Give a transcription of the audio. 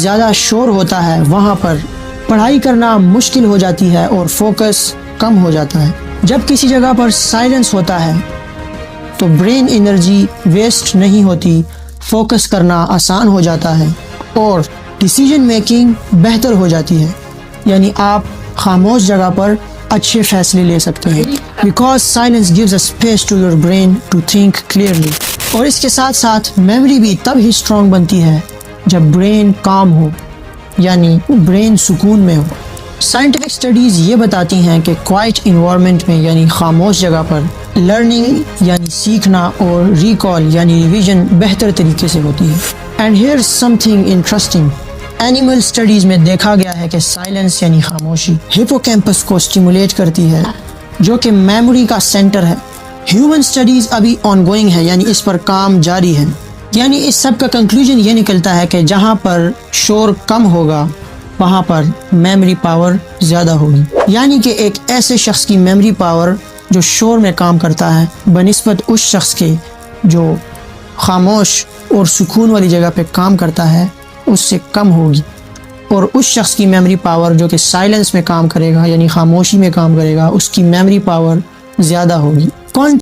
زیادہ شور ہوتا ہے وہاں پر پڑھائی کرنا مشکل ہو جاتی ہے اور فوکس کم ہو جاتا ہے۔ جب کسی جگہ پر سائلنس ہوتا ہے تو برین انرجی ویسٹ نہیں ہوتی، فوکس کرنا آسان ہو جاتا ہے اور ڈیسیجن میکنگ بہتر ہو جاتی ہے، یعنی آپ خاموش جگہ پر اچھے فیصلے لے سکتے ہیں۔ Because silence gives a space to your brain to think clearly. اور اس کے ساتھ ساتھ میموری بھی تب ہی اسٹرانگ بنتی ہے جب برین کام ہو، یعنی برین سکون میں ہو۔ سائنٹیفک اسٹڈیز یہ بتاتی ہیں کہ کوائٹ انوائرمنٹ میں یعنی خاموش جگہ پر لرننگ یعنی سیکھنا اور ریکال یعنی ریویژن بہتر طریقے سے ہوتی ہے۔ And here some thing interesting, animal studies میں دیکھا گیا ہے کہ سائلنس یعنی خاموشی ہپوکیمپس کو اسٹیمولیٹ کرتی ہے جو کہ میموری کا سینٹر ہے۔ ہیومن اسٹڈیز ابھی آن گوئنگ ہے، یعنی اس پر کام جاری ہے۔ یعنی اس سب کا کنکلوژن یہ نکلتا ہے کہ جہاں پر شور کم ہوگا وہاں پر میموری پاور زیادہ ہوگی، یعنی کہ ایک ایسے شخص کی میموری پاور جو شور میں کام کرتا ہے بنسبت اس شخص کے جو خاموش اور سکون والی جگہ پہ کام کرتا ہے اس سے کم ہوگی، اور اس شخص کی میموری پاور جو کہ سائلنس میں کام کرے گا یعنی خاموشی میں کام کرے گا اس کی میموری پاور زیادہ ہوگی۔